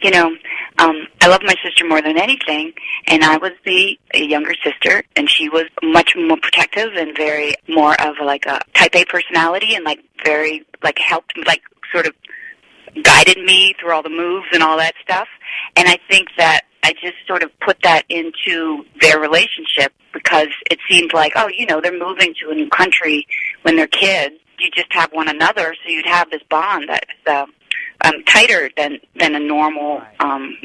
you know, I love my sister more than anything, and I was the younger sister, and she was much more protective and very more of like a type A personality, and like very like helped, like sort of guided me through all the moves and all that stuff. And I think that I just sort of put that into their relationship because it seemed like, oh, you know, they're moving to a new country when they're kids. You just have one another, so you'd have this bond that is tighter than a normal,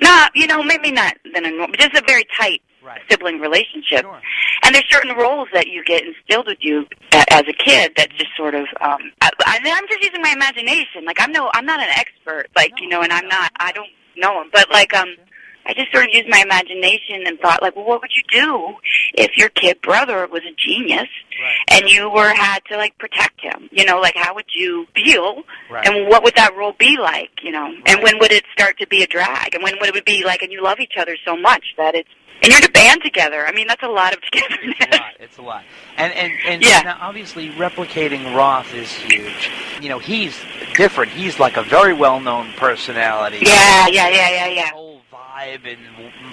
not, you know, maybe not than a normal, but just a very tight sibling relationship. Sure. And there's certain roles that you get instilled with you as a kid that just sort of, I'm just using my imagination. Like, I'm not an expert, like, you know, and I don't know them, but like, I just sort of used my imagination and thought, like, well, what would you do if your kid brother was a genius and you had to, like, protect him? You know, like, how would you feel? And what would that role be like, you know? And when would it start to be a drag? And when would it be like, and you love each other so much that it's, and you're in a band together. I mean, that's a lot of togetherness. It's a lot. And yeah. Now, obviously, replicating Roth is huge. You know, he's different. He's like a very well-known personality. Yeah. Whole vibe and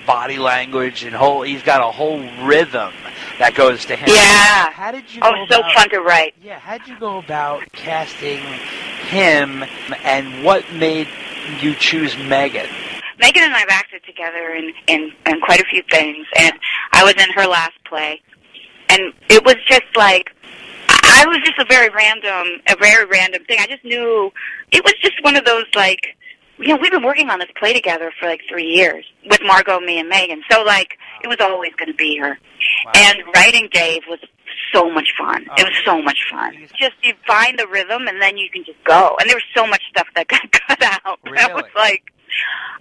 body language and he's got a whole rhythm that goes to him. Yeah. How did you so fun to write. Yeah, how did you go about casting him, and what made you choose Megan? Megan and I have acted together in quite a few things, and I was in her last play, and it was just like, I was just a very random thing. I just knew, it was just one of those, like, you know, we've been working on this play together for like 3 years, with Margot, me, and Megan, so like, it was always going to be her. Wow. And writing Dave was so much fun. It was so much fun. Just, you find the rhythm, and then you can just go, and there was so much stuff that got cut out. Really? I was like,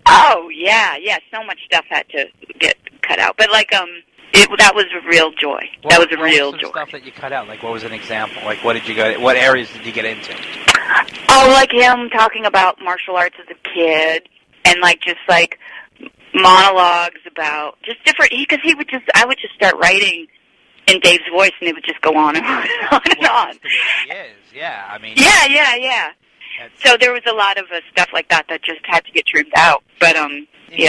oh, yeah, so much stuff had to get cut out. But, like, that was a real joy. That was a real joy. What was stuff that you cut out? Like, what was an example? Like, what areas did you get into? Oh, like him talking about martial arts as a kid, and, like, just, like, monologues about just different, because I would just start writing in Dave's voice, and it would just go on and on and on and on. That's the way he is, yeah, I mean. Yeah. So there was a lot of stuff like that just had to get trimmed out. But, In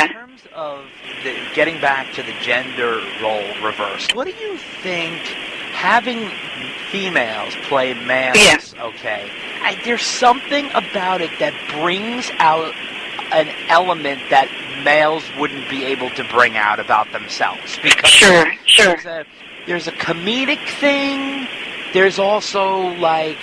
terms of getting back to the gender role reverse, what do you think having females play males, okay, there's something about it that brings out an element that males wouldn't be able to bring out about themselves. Because sure. There's a comedic thing. There's also, like,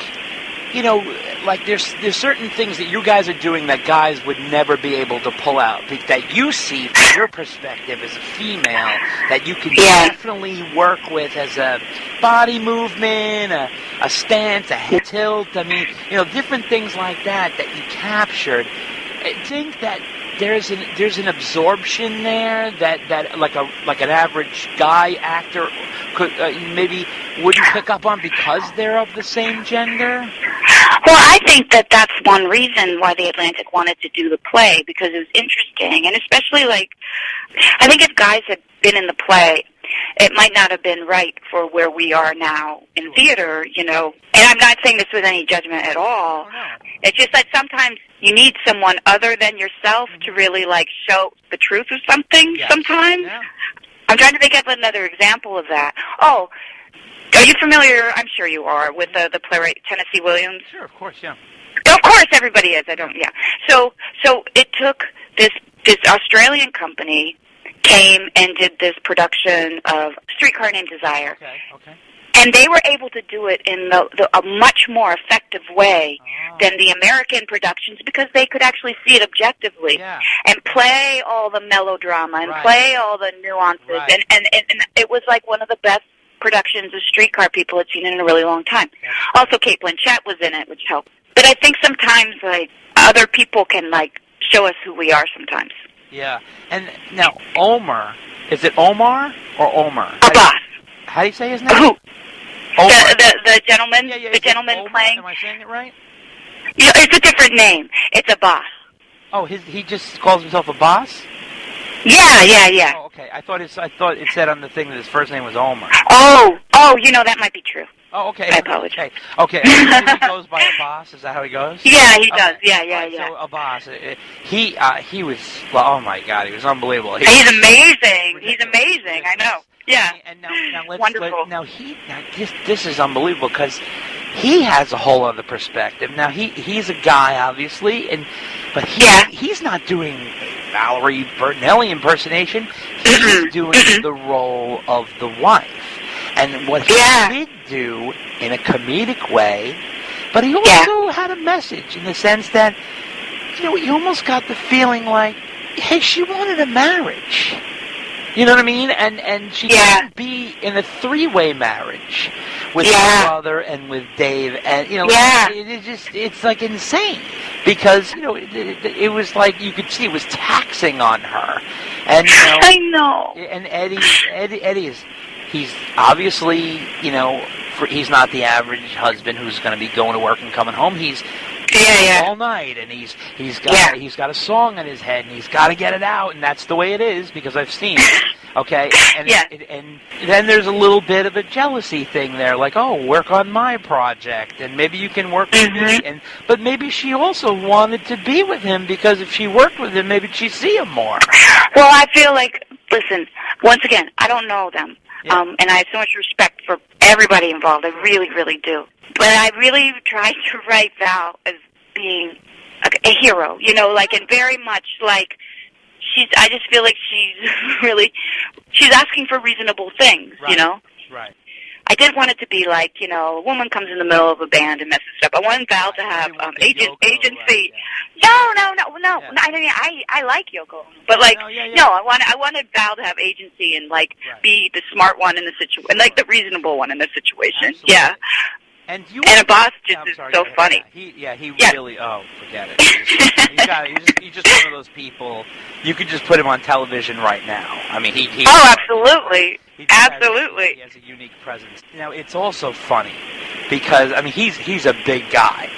you know, like there's certain things that you guys are doing that guys would never be able to pull out, that you see from your perspective as a female, that you can definitely work with as a body movement, a stance, a head tilt. I mean, you know, different things like that you captured. I think that there's an absorption there that like an average guy actor could maybe wouldn't pick up on because they're of the same gender. Well, I think that's one reason why the Atlantic wanted to do the play, because it was interesting, and especially, like, I think if guys had been in the play, it might not have been right for where we are now in theater, you know. And I'm not saying this with any judgment at all. It's just that sometimes you need someone other than yourself to really, like, show the truth of something sometimes. Yeah. I'm trying to think of another example of that. Oh, are you familiar, I'm sure you are, with the playwright Tennessee Williams? Sure, of course, yeah. Of course, everybody is. So it took this Australian company came and did this production of Streetcar Named Desire. Okay. And they were able to do it in a much more effective way than the American productions, because they could actually see it objectively and play all the melodrama and play all the nuances. And it was like one of the best productions of Streetcar people had seen in a really long time. Also, Kate Blanchett was in it, which helped. But I think sometimes, like, other people can, like, show us who we are sometimes. Yeah. And now, Omar, is it Omar or Omar? Abbas. How do you say his name? Who? The gentleman? Yeah. The gentleman Omar? playing? Am I saying it right? Yeah, it's a different name. It's Abbas. Oh, he just calls himself Abbas? Yeah. Oh, okay. I thought it said on the thing that his first name was Omar. Oh, you know, that might be true. Oh, okay. I apologize. Okay. He goes by Abbas. Is that how he goes? Yeah, he does. Yeah. So Abbas, he was. Well, oh my God, he was unbelievable. He's amazing. He's amazing. I know. Yeah. And now let's wonderful. This is unbelievable because he has a whole other perspective. Now he's a guy, obviously, but he's not doing a Valerie Bertinelli impersonation. He's doing the role of the wife. And what he did do in a comedic way, but he also had a message in the sense that, you almost got the feeling like, hey, she wanted a marriage. You know what I mean? And she couldn't be in a three-way marriage with her brother and with Dave. And, it's like insane because, it was like you could see it was taxing on her. And, I know. And Eddie is... He's obviously, he's not the average husband who's going to be going to work and coming home. He's all night, and he's got a song in his head, and he's got to get it out, and that's the way it is because I've seen it. Okay, and then there's a little bit of a jealousy thing there, like, oh, work on my project, and maybe you can work with me, but maybe she also wanted to be with him because if she worked with him, maybe she'd see him more. Well, I feel like, listen, once again, I don't know them. And I have so much respect for everybody involved. I really, really do. But I really tried to write Val as being a hero, and very much like I just feel like she's asking for reasonable things, Right. I did want it to be like, a woman comes in the middle of a band and messes up. I wanted Val to have agency. Right, No. I mean, I like Yoko, but I wanted Val to have agency and be the smart one in the situation, and the reasonable one in the situation. Absolutely. Yeah. And Abbas just is so funny. He really. Oh, forget it. He's just one of those people. You could just put him on television right now. I mean, he. Oh, absolutely. Absolutely. He has a unique presence. It's also funny because he's a big guy.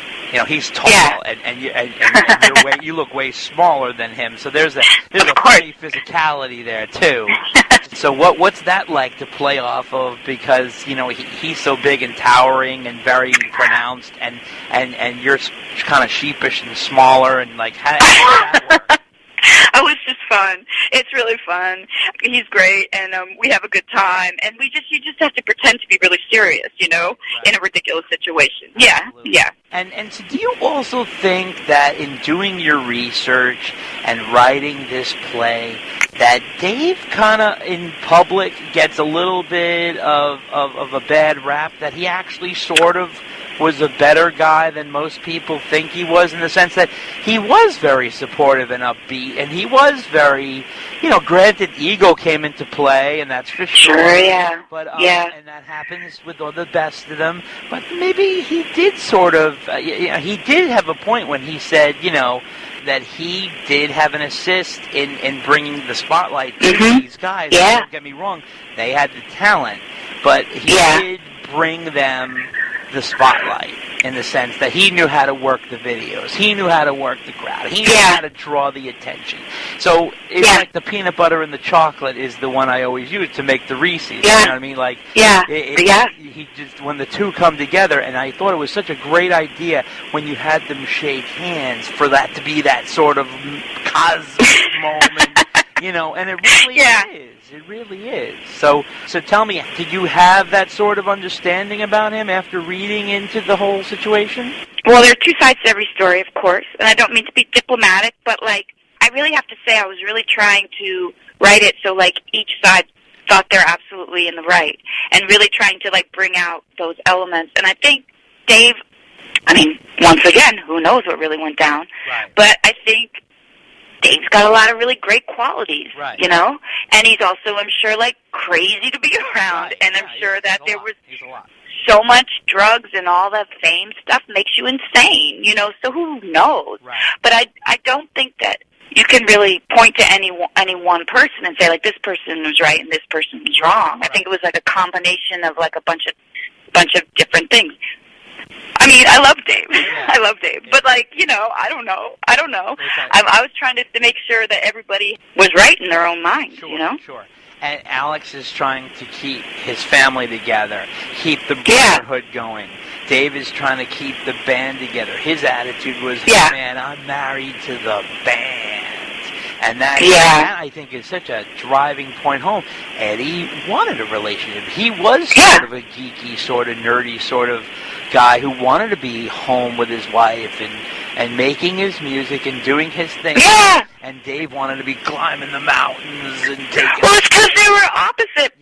He's tall, and you look way smaller than him. So there's a funny physicality there too. So what's that like to play off of? Because he's so big and towering and very pronounced, and you're kind of sheepish and smaller, and how does that work? Oh, it's just fun. It's really fun. He's great, and we have a good time. And you just have to pretend to be really serious, in a ridiculous situation. Absolutely. Yeah. And so do you also think that in doing your research and writing this play, that Dave kind of in public gets a little bit of a bad rap, that he actually sort of was a better guy than most people think he was, in the sense that he was very supportive and upbeat, and he was very, granted, ego came into play, and that's for sure. Sure, yeah. But, and that happens with all the best of them, but maybe he did sort of, he did have a point when he said, that he did have an assist in bringing the spotlight to these guys. Yeah. Don't get me wrong, they had the talent, but he did bring them the spotlight in the sense that he knew how to work the videos, he knew how to work the crowd, he knew how to draw the attention. So it's like the peanut butter and the chocolate is the one I always use to make the Reese's. You know what I mean? He just, when the two come together, and I thought it was such a great idea when you had them shake hands for that to be that sort of cosmic moment. And it really is. It really is. So tell me, did you have that sort of understanding about him after reading into the whole situation? Well, there are two sides to every story, of course, and I don't mean to be diplomatic, but, I really have to say I was really trying to write it so, each side thought they're absolutely in the right, and really trying to, bring out those elements. And I think Dave, once again, who knows what really went down, but I think Dave's got a lot of really great qualities, and he's also, I'm sure, crazy to be around, and I'm sure that there was so much drugs and all that fame stuff makes you insane, so who knows? Right. But I don't think that you can really point to any one person and say, this person was right and this person was wrong. I think it was a combination of a bunch of different things. I love Dave. Yeah. I love Dave. Yeah. But, I don't know. Okay. I was trying to make sure that everybody was right in their own mind, Sure. And Alex is trying to keep his family together, keep the brotherhood going. Dave is trying to keep the band together. His attitude was, man, I'm married to the band. And that, I think, is such a driving point home. Eddie wanted a relationship. He was sort of a geeky, sort of nerdy sort of guy who wanted to be home with his wife and making his music and doing his thing. Yeah. And Dave wanted to be climbing the mountains and taking... Well, it's because they were opposite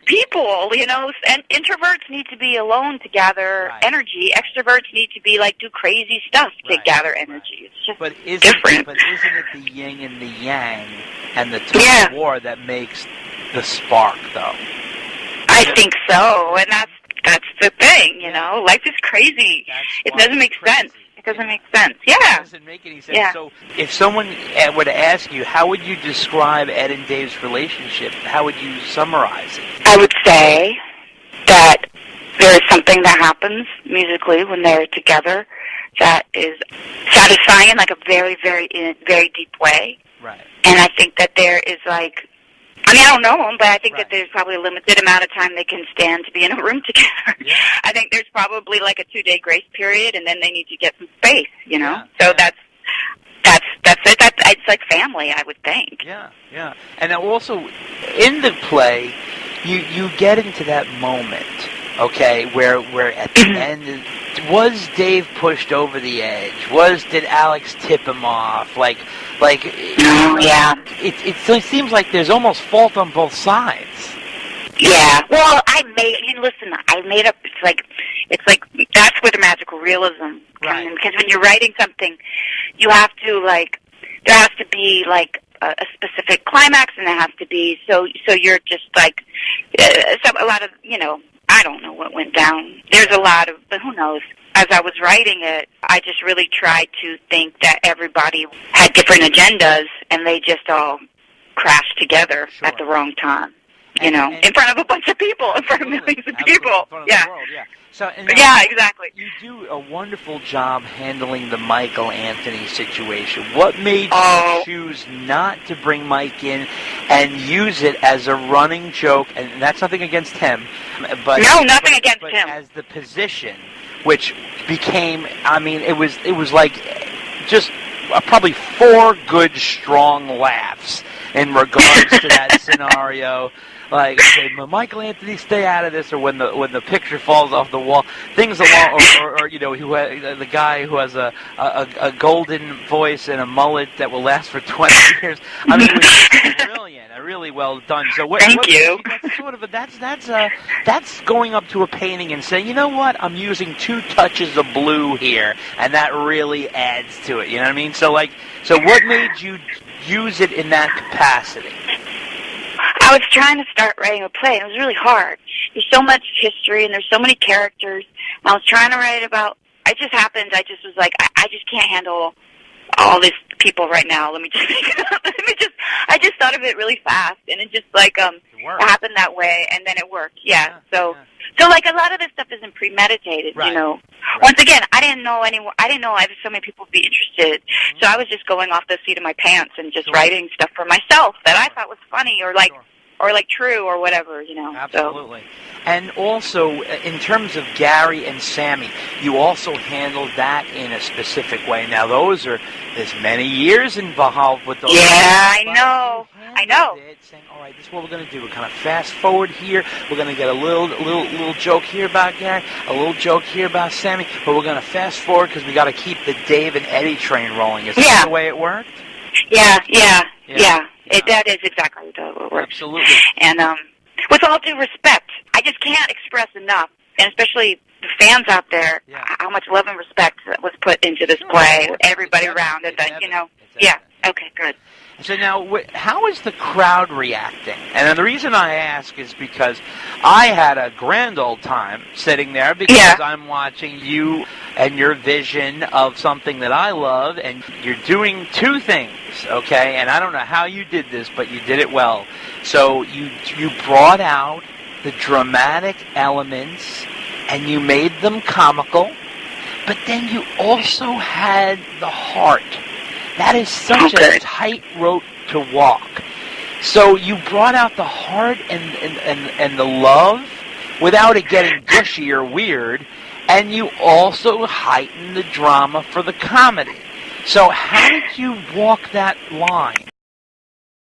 people, you know. And introverts need to be alone to gather energy. Extroverts need to be, like, do crazy stuff to gather energy. It's just different. But isn't it the yin and the yang and the tug of war that makes the spark, though? I think so, and that's the thing, you know. Life is crazy. It doesn't make sense. It doesn't make sense. Yeah. It doesn't make any sense. Yeah. So if someone were to ask you, how would you describe Ed and Dave's relationship? How would you summarize it? I would say that there is something that happens musically when they're together that is satisfying in like a very, very, very deep way. Right. And I think that there is like, I mean, I don't know them, but I think that there's probably a limited amount of time they can stand to be in a room together. Yeah. I think there's probably like a 2-day grace period, and then they need to get some space, you know? So that's it. It's like family, I would think. Yeah, yeah. And also, in the play, you get into that moment, okay, where at the end, was Dave pushed over the edge? Did Alex tip him off? It seems like there's almost fault on both sides. Yeah. Well, I made up. It's like that's where the magical realism comes in, because when you're writing something, you have to there has to be a specific climax, and there has to be so you're just a lot of, you know, I don't know what went down. There's a lot of, but who knows? As I was writing it, I just really tried to think that everybody had different agendas, and they just all crashed together at the wrong time. You know, in front of a bunch of people, in front of millions of people. In front of the world, So, exactly. You do a wonderful job handling the Michael Anthony situation. What made you choose not to bring Mike in and use it as a running joke? And that's nothing against him, but nothing against him. As the position, which became, I mean, it was like just probably 4 good, strong laughs in regards to that scenario. Like, okay, Michael Anthony, stay out of this, or when the picture falls off the wall, things along, or you know, the guy who has a golden voice and a mullet that will last for 20 years. I mean, it was brilliant, really well done. So thank you. That's sort of that's going up to a painting and saying, you know what, I'm using 2 touches of blue here, and that really adds to it. You know what I mean? So what made you use it in that capacity? I was trying to start writing a play, and it was really hard. There's so much history, and there's so many characters. I was trying to write about, I just was like, I just can't handle all these people right now. I just thought of it really fast, and it just happened that way, and then it worked. Yeah. So a lot of this stuff isn't premeditated, you know. Right. Once again, I didn't know I had so many people would be interested, so I was just going off the seat of my pants and just writing stuff for myself that I thought was funny or true or whatever, you know. Absolutely. So. And also, in terms of Gary and Sammy, you also handled that in a specific way. Now, there's many years involved with those. Yeah, I know. Saying, all right, this is what we're going to do. We're kind of fast forward here. We're going to get a little joke here about Gary, a little joke here about Sammy, but we're going to fast forward because we got to keep the Dave and Eddie train rolling. Is that the way it worked? Yeah. That is exactly the way it works. Absolutely. And with all due respect, I just can't express enough, and especially the fans out there, how much love and respect was put into this play. Everybody around it, you know. Yeah. Okay. Good. So now, how is the crowd reacting? And the reason I ask is because I had a grand old time sitting there because I'm watching you and your vision of something that I love, and you're doing 2 things, okay? And I don't know how you did this, but you did it well. So you brought out the dramatic elements, and you made them comical, but then you also had the heart. That is such a tight rope to walk. So you brought out the heart and the love without it getting gushy or weird, and you also heightened the drama for the comedy. So how did you walk that line?